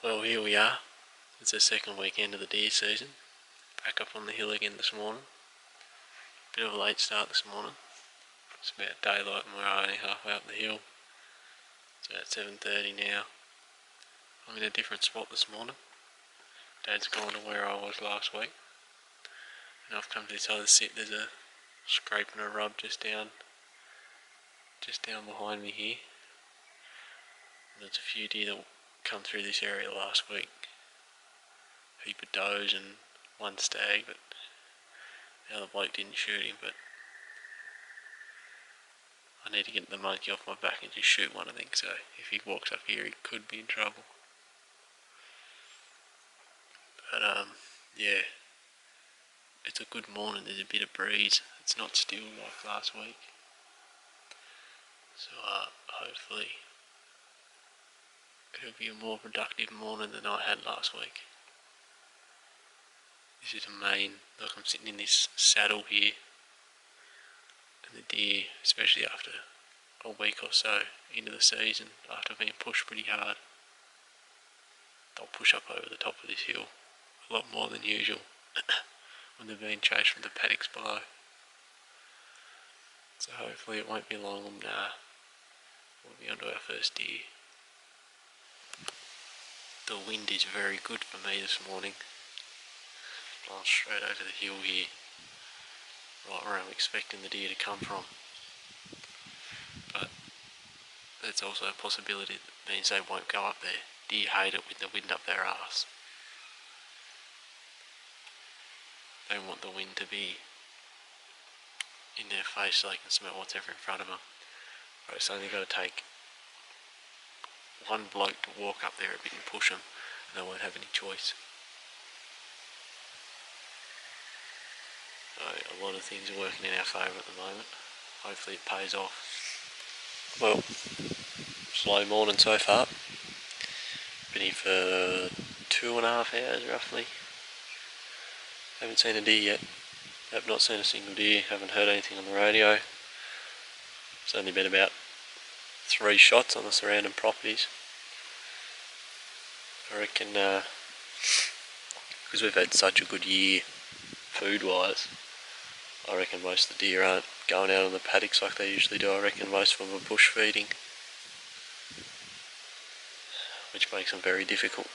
Well, here we are. It's the second weekend of the deer season. Back up on the hill again this morning. Bit of a late start this morning. It's about daylight and we're only halfway up the hill. It's about 7:30 now. I'm in a different spot this morning. Dad's gone to where I was last week. And I've come to this other sit. There's a scrape and a rub just down behind me here. And there's a few deer that come through this area last week. A heap of does and one stag, but the other bloke didn't shoot him, but I need to get the monkey off my back and just shoot one, I think, so if he walks up here he could be in trouble. But yeah, it's a good morning. There's a bit of breeze. It's not still like last week, so hopefully it'll be a more productive morning than I had last week. This is like I'm sitting in this saddle here, and the deer, especially after a week or so into the season, after being pushed pretty hard, they'll push up over the top of this hill a lot more than usual when they're being chased from the paddocks below. So hopefully it won't be long and we'll be onto our first deer. The wind is very good for me this morning. Blowing straight over the hill here, right where I'm expecting the deer to come from. But there's also a possibility that means they won't go up there. Deer hate it with the wind up their arse. They want the wind to be in their face so they can smell what's ever in front of them. But it's only got to take one bloke to walk up there a bit and push them, and they won't have any choice. So a lot of things are working in our favour at the moment. Hopefully it pays off. Well, slow morning so far. Been here for 2.5 hours roughly. Haven't seen a deer yet. Have not seen a single deer. Haven't heard anything on the radio. It's only been about 3 shots on the surrounding properties. I reckon because we've had such a good year food wise, I reckon most of the deer aren't going out on the paddocks like they usually do. I reckon most of them are bush feeding, which makes them very difficult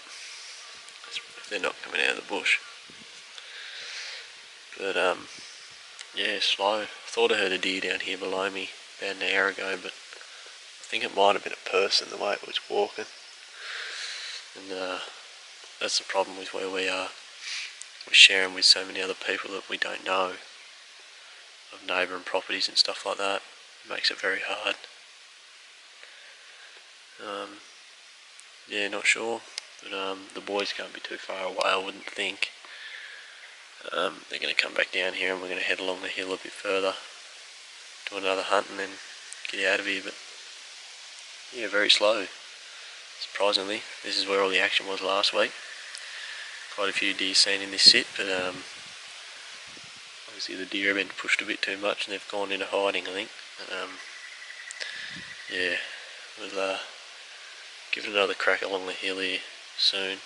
if they're not coming out of the bush. But yeah, slow. I thought I heard a deer down here below me about an hour ago, but I think it might have been a person the way it was walking. And that's the problem with where we are. We're sharing with so many other people that we don't know, of neighbouring properties and stuff like that. It makes it very hard. Yeah, not sure, but the boys can't be too far away, I wouldn't think. They're going to come back down here and we're going to head along the hill a bit further, do another hunt and then get out of here. But yeah, very slow. Surprisingly, this is where all the action was last week. Quite a few deer seen in this sit, but obviously the deer have been pushed a bit too much and they've gone into hiding, I think. But, yeah, we'll give it another crack along the hill here soon,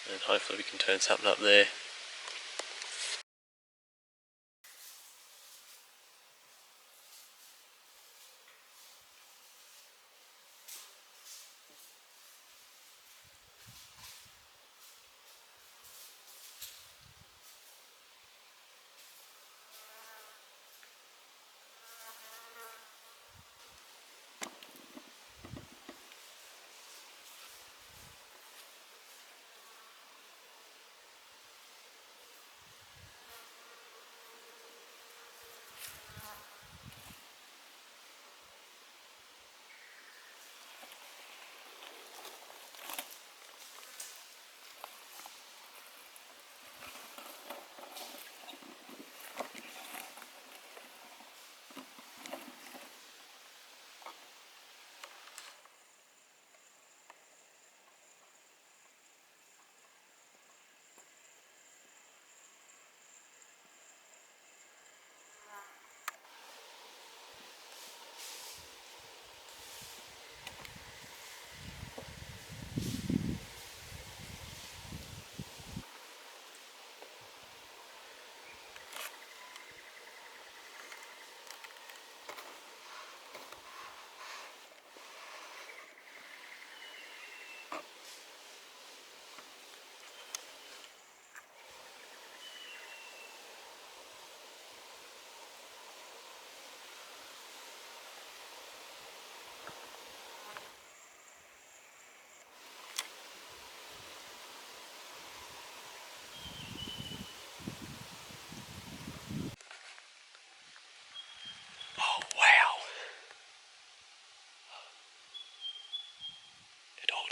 and hopefully we can turn something up there.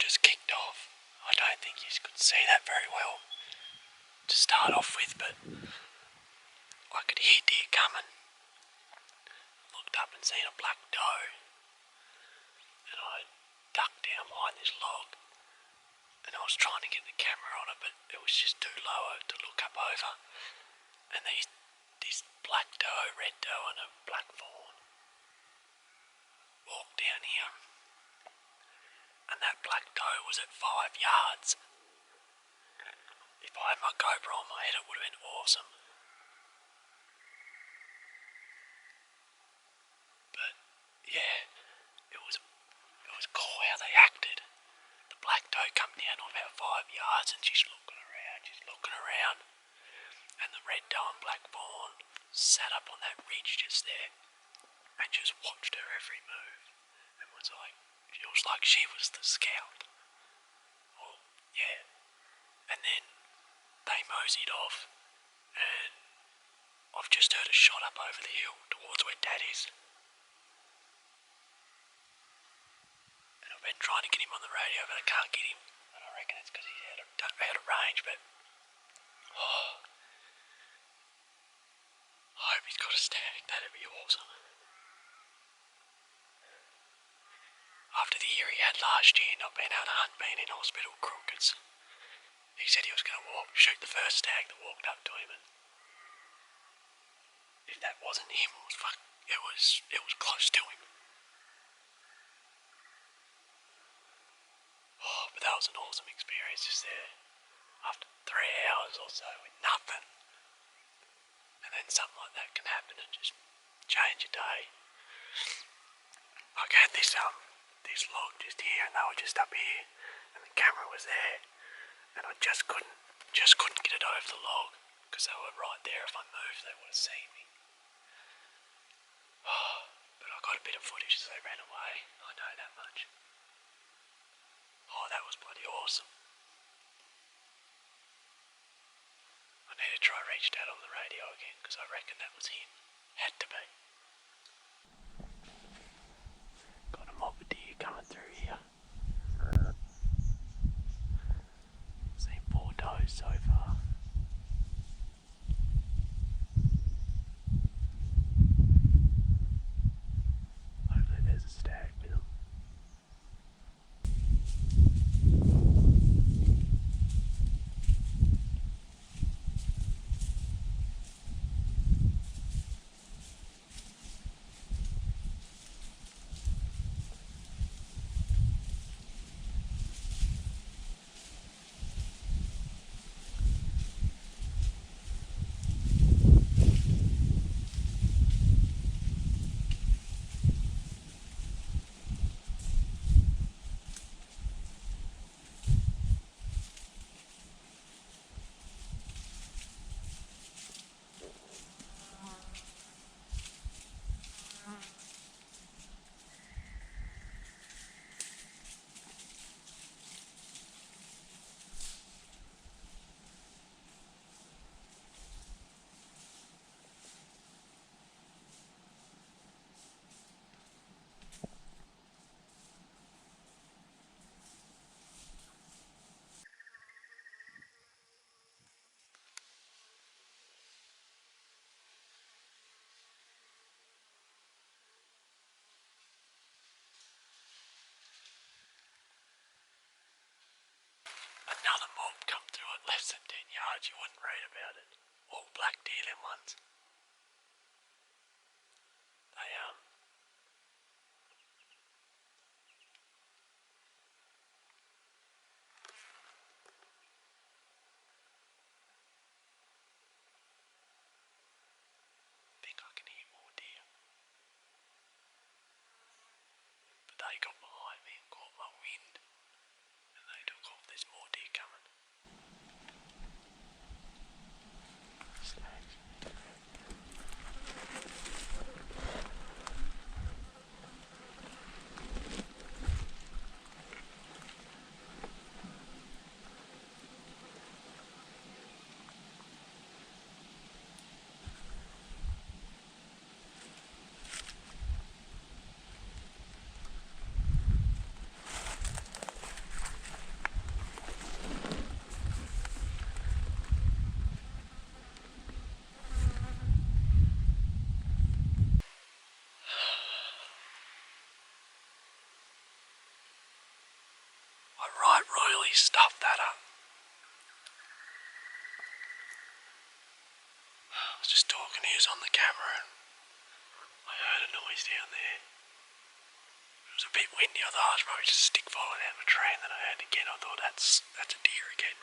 just kicked off. I don't think you could see that very well to start off with, but I could hear deer coming. Looked up and seen a black doe, and I ducked down behind this log, and I was trying to get the camera on it, but it was just too low to look up over. And this black doe, red doe, and a black fawn walked down here, and that black doe was at 5 yards. If I had my GoPro on my head, it would have been awesome. But yeah, it was cool how they acted. The black doe come down on about 5 yards, and she's looking around, and the red doe and black fawn sat up on that ridge just there and just watched her every move, and was like, it was like she was the scout. Oh yeah. And then they moseyed off, and I've just heard a shot up over the hill towards where Dad is. And I've been trying to get him on the radio, but I can't get him. And I reckon it's because he's out of range, but I hope he's got a stag. That'd be awesome. After the year he had last year, not being able to hunt, being in hospital, crookeds, he said he was going to shoot the first stag that walked up to him, and if that wasn't him, it was close to him. Oh, but that was an awesome experience just there. After 3 hours or so with nothing, and then something like that can happen and just change your day. I had this log just here, and they were just up here, and the camera was there, and I just couldn't get it over the log because they were right there. If I moved, they would have seen me. But I got a bit of footage as they ran away. I know that much. Oh, that was bloody awesome. I need to try reach Dad on the radio again, because I reckon that was him. Had to be. Got a mob of deer coming through here. Seen 4 does so far. Hopefully there's a stag with them. Another mob come through at less than 10 yards, you wouldn't read about it. All black deer, them ones. They, think I can hear more deer. But they got behind me and caught my wind, and they took off. There's more deer coming. Stags. really stuffed that up. I was just talking, he was on the camera and I heard a noise down there. It was a bit windy, I thought it was probably just a stick falling out of a tree, and then I heard it again. I thought that's a deer again.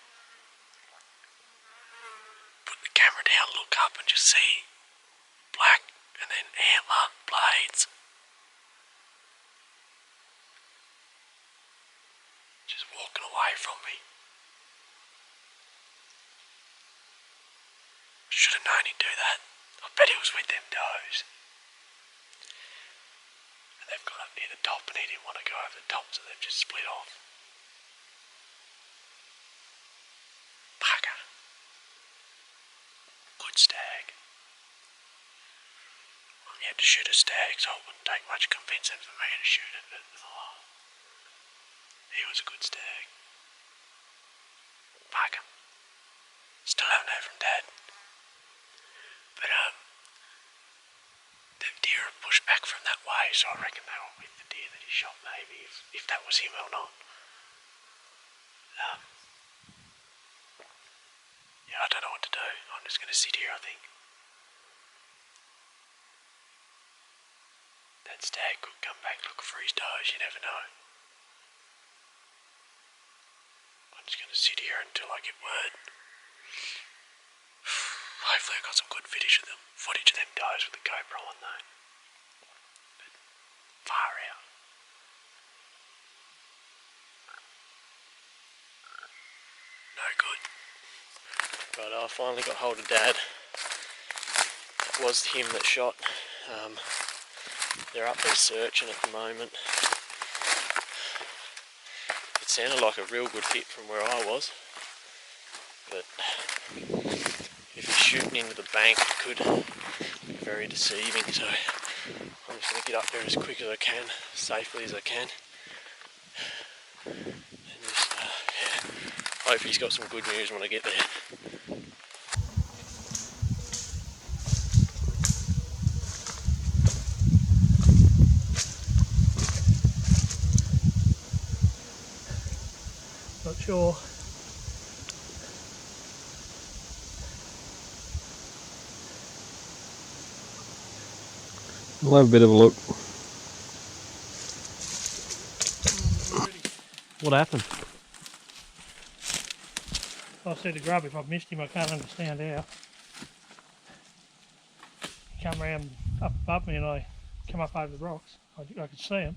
Put the camera down, look up and just see black and then antler blades. Just walking away from me. Should have known he'd do that. I bet he was with them does. And they've got up near the top and he didn't want to go over the top, so they've just split off. Bugger. Good stag. He had to shoot a stag, so it wouldn't take much convincing for me to shoot it, but he was a good stag. Bugger. Still haven't heard from Dad. But the deer have pushed back from that way, so I reckon they were with the deer that he shot, maybe, if that was him or not. Yeah, I don't know what to do. I'm just going to sit here, I think. That stag could come back looking for his does, you never know. I'm just going to sit here until I get word. Hopefully I got some good footage of them does with the GoPro on though. But far out. No good. Right, I finally got hold of Dad. It was him that shot. They're up there searching at the moment. It sounded like a real good hit from where I was, but if you're shooting into the bank it could be very deceiving, so I'm just going to get up there as quick as I can, safely as I can, and just, hopefully he's got some good news when I get there. Not sure. We'll have a bit of a look. What happened? I said to grub, if I've missed him I can't understand how. He come round up above me and I come up over the rocks. I could see him.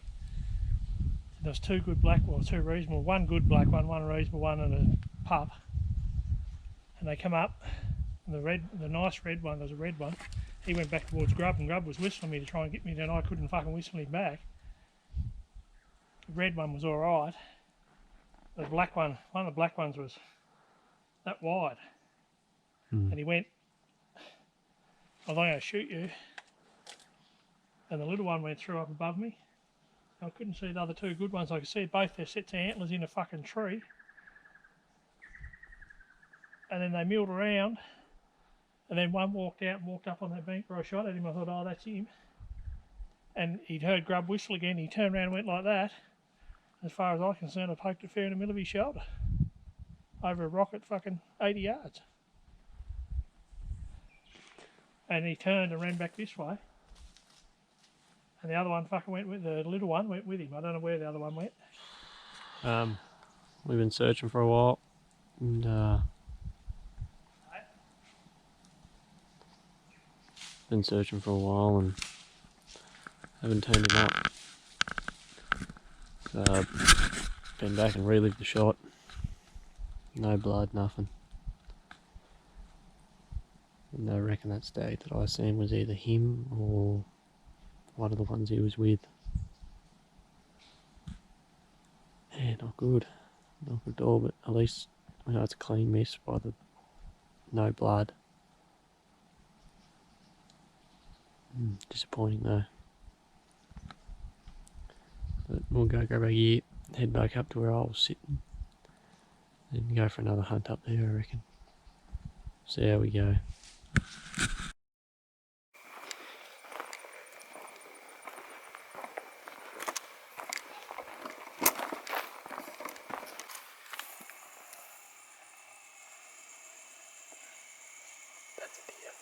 There was two good black ones, two reasonable, one good black one reasonable one and a pup. And they come up, and the nice red one, there was a red one, he went back towards Grub and Grub was whistling me to try and get me, then I couldn't fucking whistle him back. The red one was alright. The black one of the black ones was that wide. And he went, I'm going to shoot you. And the little one went through up above me. I couldn't see the other two good ones. I could see both their sets of antlers in a fucking tree. And then they milled around. And then one walked out and walked up on that bank where I shot at him. I thought, oh, that's him. And he'd heard Grub whistle again. He turned around and went like that. As far as I can concerned, I poked it fair in the middle of his shoulder. Over a rock at fucking 80 yards. And he turned and ran back this way. And the other one fucking went with, the little one went with him. I don't know where the other one went. We've been searching for a while, and been searching for a while and haven't turned him up. So been back and relived the shot. No blood, nothing. And I reckon that stag that I seen was either him or one of the ones he was with. Yeah, not good. Not good at all, but at least I know it's a clean miss by the no blood. Disappointing though. But we'll go grab our gear, head back up to where I was sitting, and go for another hunt up there, I reckon. See how we go. That's a deer.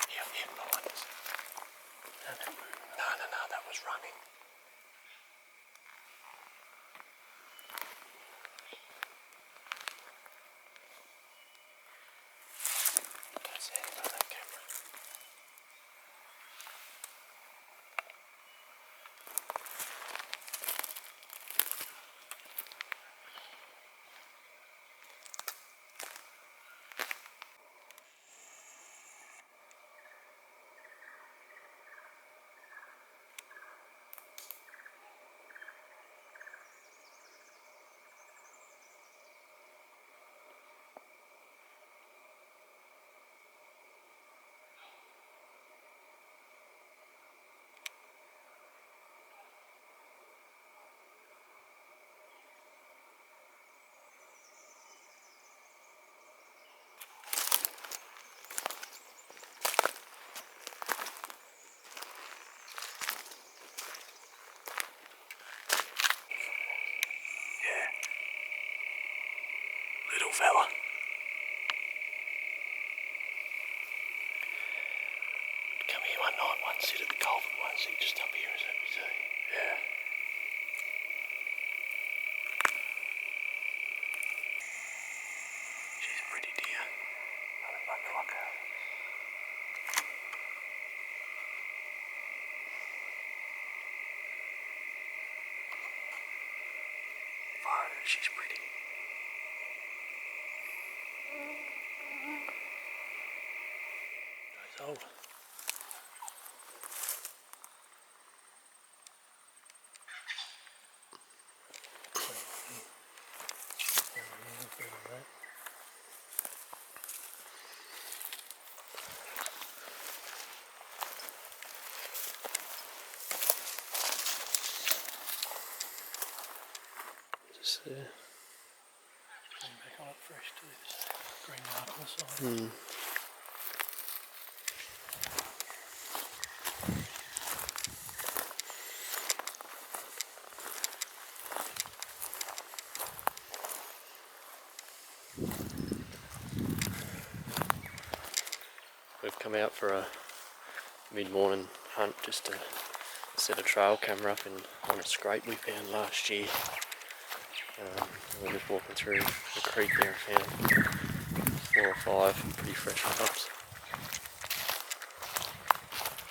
Here, behind us. No, that was running. Don't see anything on that camera. Little fella. Come here one night, one sit at the culvert, one sit just up here as we see. Yeah. She's a pretty deer. Nothing much like her. Far out, she's pretty. Nice old. Just there. Bring back on it fresh too. This green mark on the side. We've come out for a mid-morning hunt just to set a trail camera up on a scrape we found last year. We're just walking through the creek there and found 4 or 5 pretty fresh pups.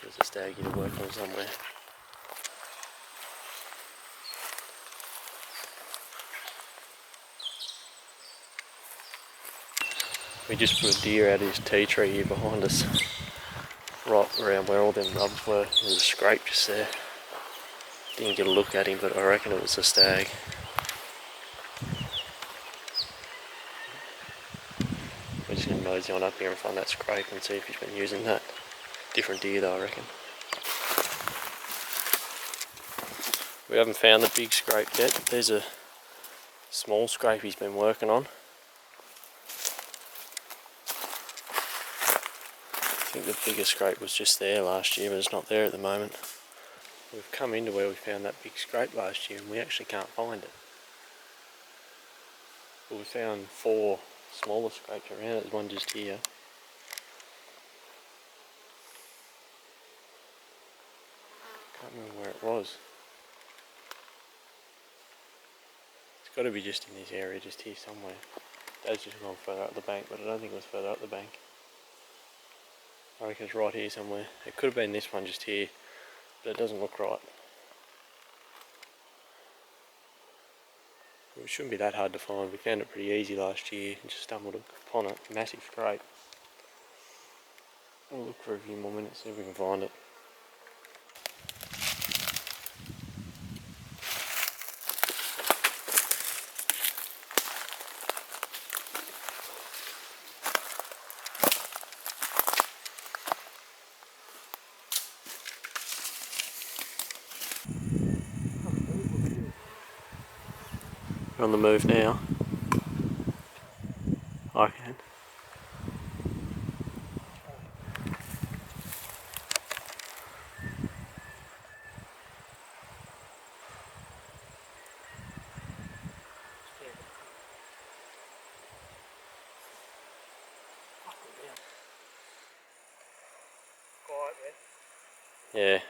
There's a stag to work on somewhere. We just put a deer out of his tea tree here behind us, right around where all them rubs were. There's a scrape just there. Didn't get a look at him, but I reckon it was a stag. We're just going to mosey on up here and find that scrape and see if he's been using that. Different deer though, I reckon. We haven't found the big scrape yet. There's a small scrape he's been working on. I think the bigger scrape was just there last year, but it's not there at the moment. We've come into where we found that big scrape last year and we actually can't find it. But we found 4 smaller scrapes around. There's one just here. Can't remember where it was. It's got to be just in this area, just here somewhere. Dad's just gone further up the bank, but I don't think it was further up the bank. I reckon it's right here somewhere. It could have been this one just here, but it doesn't look right. It shouldn't be that hard to find. We found it pretty easy last year and just stumbled upon it. Massive scrape. We'll look for a few more minutes, see if we can find it. You're on the move now. I can. Yeah.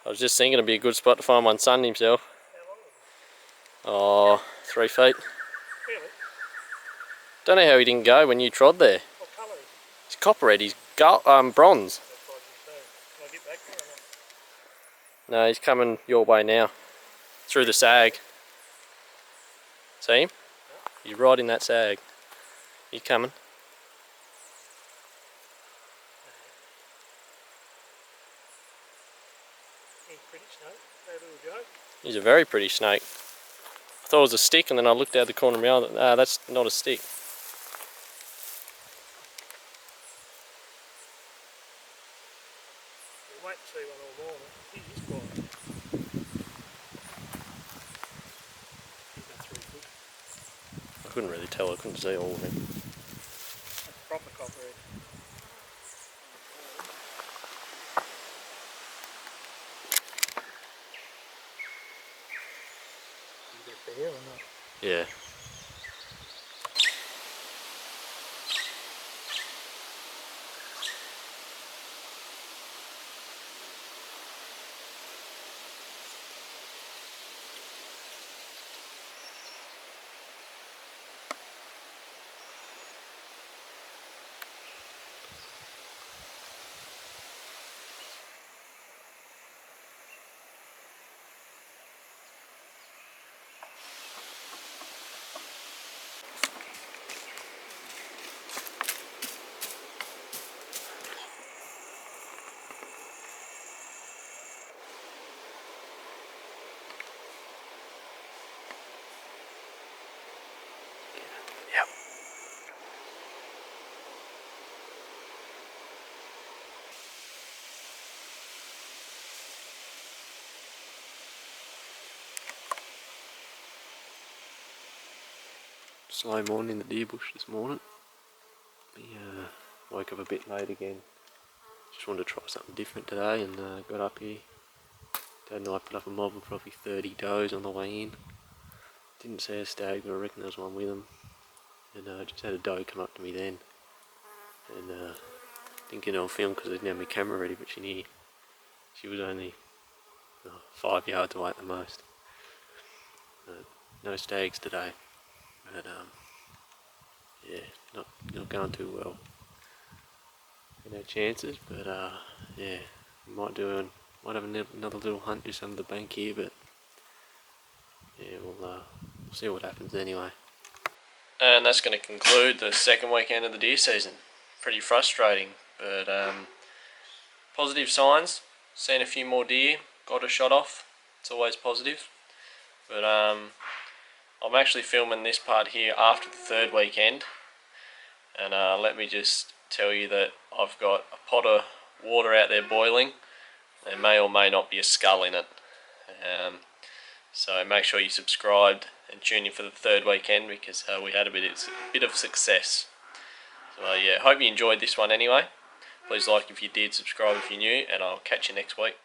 I was just thinking it'd be a good spot to find one sunning himself. How long is it? Oh, 3 feet. Really? Don't know how he didn't go when you trod there. What colour is it? He's copperhead, he's bronze. That's what I was going to say. Can I get back there or not? No, he's coming your way now. Through the sag. See him? He's right in that sag. He's coming. He's pretty snake. That little joke. He's a very pretty snake. I thought it was a stick, and then I looked out the corner of my eye. Ah, that's not a stick. We'll wait to see one all morning. He is quiet. He's about 3 foot. I couldn't really tell, I couldn't see all of him. That's proper copperhead. Is that fair or not? Yeah. Yep. Slow morning in the deer bush this morning. We woke up a bit late again. Just wanted to try something different today, and got up here. Dad and I put up a mob of probably 30 does on the way in. Didn't see a stag, but I reckon there was one with them. And just had a doe come up to me then. And didn't get it on film because I didn't have my camera ready, but she was only 5 yards away at the most. No stags today, but yeah, not going too well. No chances, but yeah, might have another little hunt just under the bank here, but yeah, we'll see what happens anyway. And that's going to conclude the second weekend of the deer season. Pretty frustrating, but positive signs. Seen a few more deer, got a shot off. It's always positive. But I'm actually filming this part here after the third weekend, and let me just tell you that I've got a pot of water out there boiling. There may or may not be a skull in it. So make sure you subscribed and tune in for the third weekend, because we had a bit of success. So yeah, hope you enjoyed this one anyway. Please like if you did, subscribe if you're new, and I'll catch you next week.